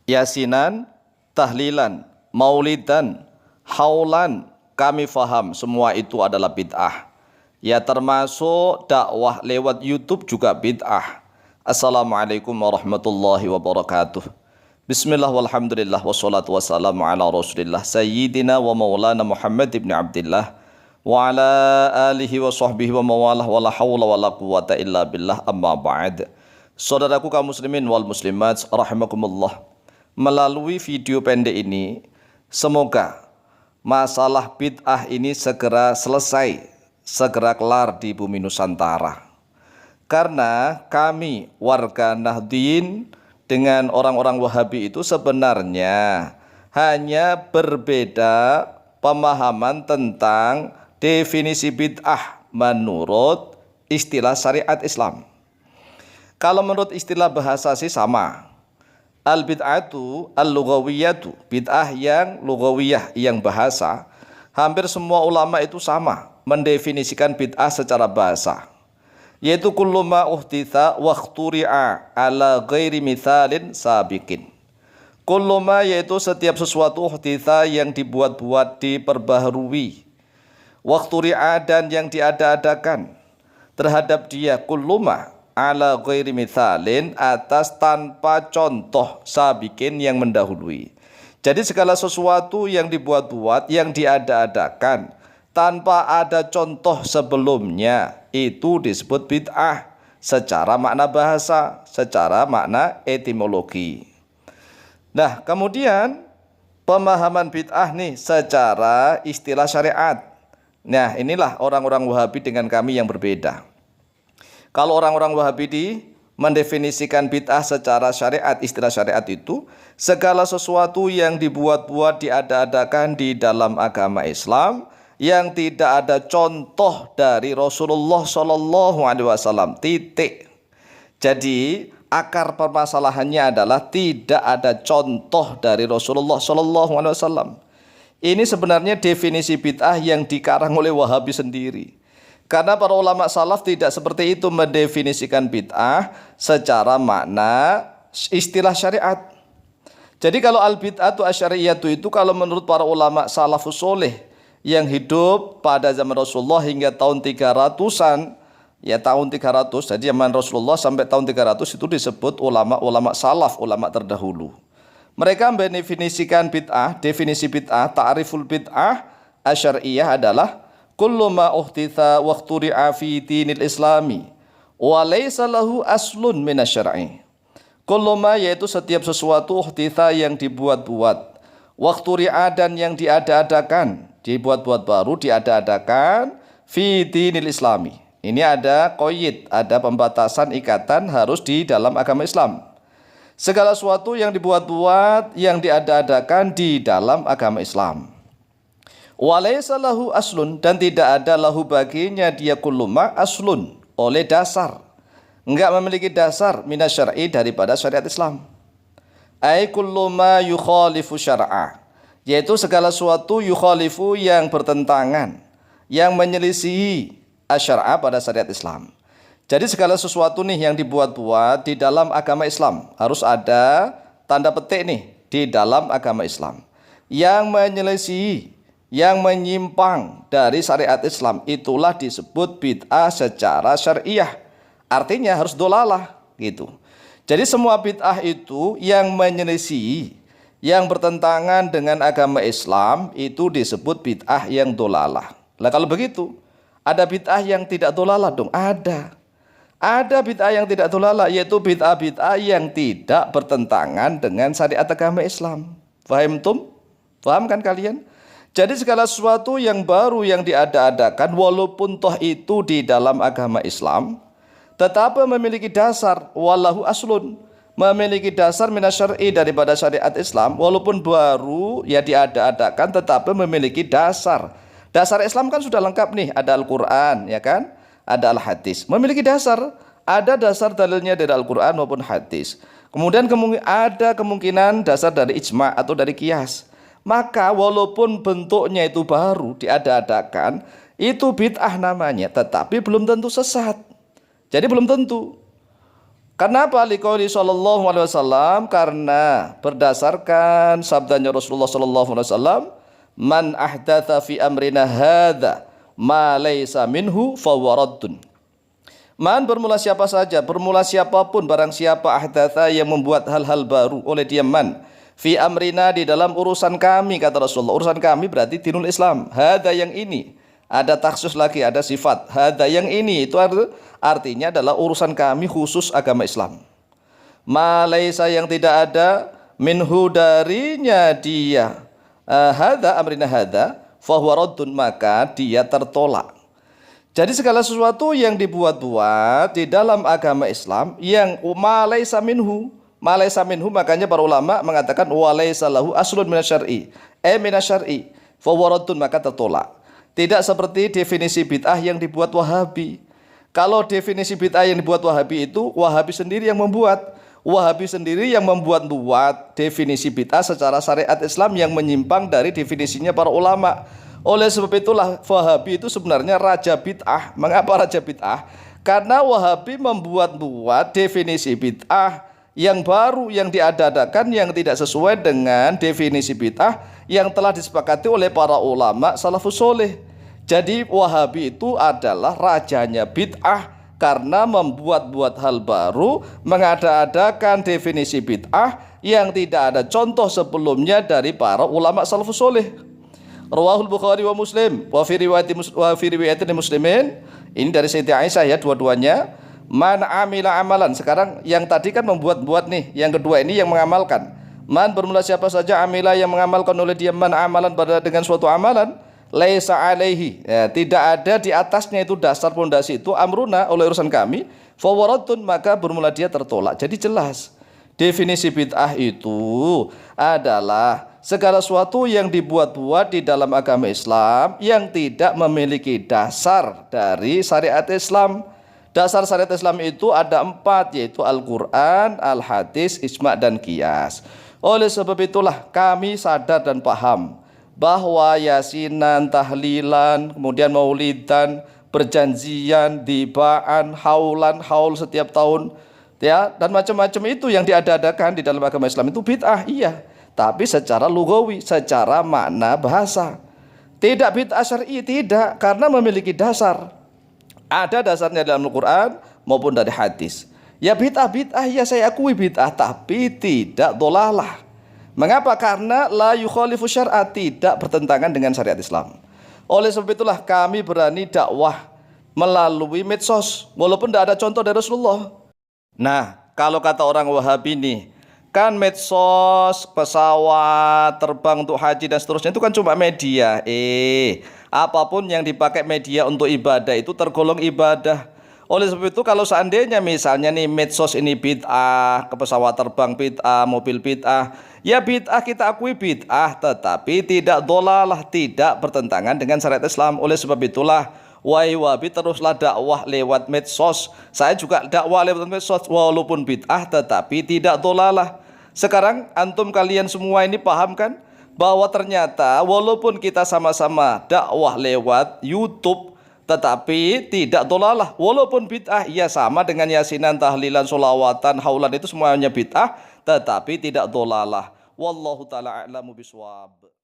yasinan, tahlilan, maulidan, haulan, kami faham semua itu adalah bid'ah. Ya termasuk dakwah lewat YouTube juga bid'ah. Assalamualaikum warahmatullahi wabarakatuh. Bismillah walhamdulillah wassalatu wassalamu ala rasulillah sayyidina wa maulana Muhammad ibn Abdillah wa ala alihi wa sahbihi wa mawalah wa la hawla wa la quwata illa billah amma ba'd. Saudaraku kaum muslimin wal muslimat rahimakumullah. Melalui video pendek ini semoga masalah bid'ah ini segera selesai, segera kelar di bumi Nusantara. Karena kami warga Nahdliyin dengan orang-orang Wahabi itu sebenarnya hanya berbeda pemahaman tentang definisi bid'ah menurut istilah syariat Islam. Kalau menurut istilah bahasa sih sama. Al-bid'atu al-lughawiyatu, bid'ah yang lughawiyah, yang bahasa. Hampir semua ulama itu sama mendefinisikan bid'ah secara bahasa, yaitu kullu ma uhditha wa ikhturi'a ala ghairi mithalin sabiqin. Kullu ma yaitu setiap sesuatu uhditha yang dibuat-buat, diperbaharui, wa ikhturi'a dan yang diada-adakan terhadap dia, kullu ma ala ghairi mithalin atas tanpa contoh sabiqin yang mendahului. Jadi segala sesuatu yang dibuat-buat, yang diada-adakan tanpa ada contoh sebelumnya, itu disebut bid'ah secara makna bahasa, secara makna etimologi. Nah, kemudian pemahaman bid'ah nih secara istilah syariat. Nah, inilah orang-orang Wahabi dengan kami yang berbeda. Kalau orang-orang Wahabi mendefinisikan bid'ah secara syariat, istilah syariat itu segala sesuatu yang dibuat-buat, diada-adakan di dalam agama Islam yang tidak ada contoh dari Rasulullah SAW. Titik. Jadi akar permasalahannya adalah tidak ada contoh dari Rasulullah SAW. Ini sebenarnya definisi bid'ah yang dikarang oleh Wahabi sendiri. Karena para ulama salaf tidak seperti itu mendefinisikan bid'ah secara makna istilah syariat. Jadi kalau al-bid'atu asyariyatu itu kalau menurut para ulama salafus soleh yang hidup pada zaman Rasulullah hingga tahun 300-an, ya tahun 300, jadi zaman Rasulullah sampai tahun 300 itu disebut ulama-ulama salaf, ulama terdahulu. Mereka mendefinisikan bid'ah, definisi bid'ah, ta'riful bid'ah asyariyah adalah kullu ma uhtitha wa ikhturi'a fi dinil islami wa laysa lahu aslun minasyar'i. Kullu ma yaitu setiap sesuatu uhtitha yang dibuat-buat, wa ikhturi'a dan yang diada-adakan, dibuat-buat baru, diada-adakan fi dinil islami. Ini ada qaid, ada pembatasan, ikatan harus di dalam agama Islam. Segala sesuatu yang dibuat-buat, yang diada-adakan di dalam agama Islam. Walaysa lahu aslun dan tidak ada lahu baginya dia kulluma aslun oleh dasar, enggak memiliki dasar minasyar'i daripada syariat Islam. Ai kulluma yukhalifu syar'a, yaitu segala sesuatu yukhalifu yang bertentangan, yang menyelisihi asyar'a pada syariat Islam. Jadi segala sesuatu nih yang dibuat-buat di dalam agama Islam harus ada tanda petik nih di dalam agama Islam yang menyelisihi, yang menyimpang dari syariat Islam, itulah disebut bid'ah secara syariah. Artinya harus dolalah gitu. Jadi semua bid'ah itu yang menyelisih, yang bertentangan dengan agama Islam itu disebut bid'ah yang dolalah. Lah kalau begitu, ada bid'ah yang tidak dolalah dong? Ada. Ada bid'ah yang tidak dolalah, yaitu bid'ah-bid'ah yang tidak bertentangan dengan syariat agama Islam. Faham tum? Faham kan kalian? Jadi segala sesuatu yang baru yang diada-adakan walaupun toh itu di dalam agama Islam tetapi memiliki dasar wallahu aslun, memiliki dasar minasyar'i daripada syariat Islam, walaupun baru ya diada-adakan tetapi memiliki dasar. Dasar Islam kan sudah lengkap nih, ada Al-Qur'an ya kan? Ada Al-Hadis. Memiliki dasar, ada dasar dalilnya dari Al-Qur'an maupun hadis. Kemudian ada kemungkinan dasar dari ijma' atau dari qiyas. Maka walaupun bentuknya itu baru diada-adakan, itu bid'ah namanya, tetapi belum tentu sesat. Jadi belum tentu. Kenapa liqauli sallallahu alaihi wasallam? Karena berdasarkan sabdanya Rasulullah sallallahu alaihi wasallam, man ahdatsa fi amrina hadza ma laisa minhu fahuwa raddun. Man bermula siapa saja, bermula siapapun, barang siapa ahdatsa yang membuat hal-hal baru oleh dia man fi amrina di dalam urusan kami, kata Rasulullah. Urusan kami berarti dinul Islam. Hadza yang ini. Ada taksus lagi, ada sifat. Hadza yang ini itu artinya adalah urusan kami khusus agama Islam. Ma laisa yang tidak ada minhu darinya dia. Hadza amrina hadza fahuwa raddun, maka dia tertolak. Jadi segala sesuatu yang dibuat-buat di dalam agama Islam yang ma laisa minhu, makanya para ulama mengatakan wa laisa lahu aslun minasyar'i, minasyar'i, fahuwa raddun, maka tertolak. Tidak seperti definisi bid'ah yang dibuat Wahabi. Kalau definisi bid'ah yang dibuat Wahabi itu Wahabi sendiri yang membuat. Wahabi sendiri yang membuat definisi bid'ah secara syariat Islam yang menyimpang dari definisinya para ulama. Oleh sebab itulah Wahabi itu sebenarnya raja bid'ah. Mengapa raja bid'ah? Karena Wahabi membuat definisi bid'ah yang baru, yang diada-adakan, yang tidak sesuai dengan definisi bid'ah yang telah disepakati oleh para ulama salafus soleh. Jadi Wahabi itu adalah rajanya bid'ah karena membuat-buat hal baru, mengada-adakan definisi bid'ah yang tidak ada contoh sebelumnya dari para ulama salafus soleh. Rawahul Bukhari wa Muslim wa fi riwayatin Muslimin. Ini dari Siti Aisyah ya, dua-duanya. Man amila amalan. Sekarang yang tadi kan membuat-buat nih, yang kedua ini yang mengamalkan. Man bermula siapa saja amila yang mengamalkan oleh dia man amalan dengan suatu amalan laisa alaihi, ya, tidak ada di atasnya itu dasar pondasi itu amruna oleh urusan kami fawaratun, maka bermula dia tertolak. Jadi jelas definisi bid'ah itu adalah segala sesuatu yang dibuat-buat di dalam agama Islam yang tidak memiliki dasar dari syariat Islam. Dasar syariat Islam itu ada 4, yaitu Al-Quran, Al-Hadis, Ijma' dan Qiyas. Oleh sebab itulah kami sadar dan paham bahwa yasinan, tahlilan, kemudian maulidan, perjanjian, dibaan, haulan, haul setiap tahun, ya, dan macam-macam itu yang diada-adakan di dalam agama Islam itu bid'ah, iya. Tapi secara lugawi, secara makna bahasa. Tidak bid'ah syar'i, tidak, karena memiliki dasar. Ada dasarnya dalam Al-Quran maupun dari hadis. Ya bid'ah, ya saya akui bid'ah, tapi tidak dolalah. Mengapa? Karena la yukhalifu syar'a, tidak bertentangan dengan syariat Islam. Oleh sebab itulah kami berani dakwah melalui medsos, walaupun tidak ada contoh dari Rasulullah. Nah, kalau kata orang Wahabi nih, kan medsos, pesawat, terbang untuk haji dan seterusnya itu kan cuma media. Apapun yang dipakai media untuk ibadah itu tergolong ibadah. Oleh sebab itu kalau seandainya misalnya nih medsos ini bid'ah, ke pesawat terbang bid'ah, mobil bid'ah, ya bid'ah kita akui bid'ah, tetapi tidak dolalah, tidak bertentangan dengan syariat Islam. Oleh sebab itulah wahai Wahabi, teruslah dakwah lewat medsos. Saya juga dakwah lewat medsos walaupun bid'ah tetapi tidak dolalah. Sekarang antum kalian semua ini paham kan bahwa ternyata walaupun kita sama-sama dakwah lewat YouTube tetapi tidak dolalah, walaupun bid'ah, ya sama dengan yasinan, tahlilan, sholawatan, haulan itu semuanya bid'ah tetapi tidak dolalah. Wallahu ta'ala a'lamu bishawab.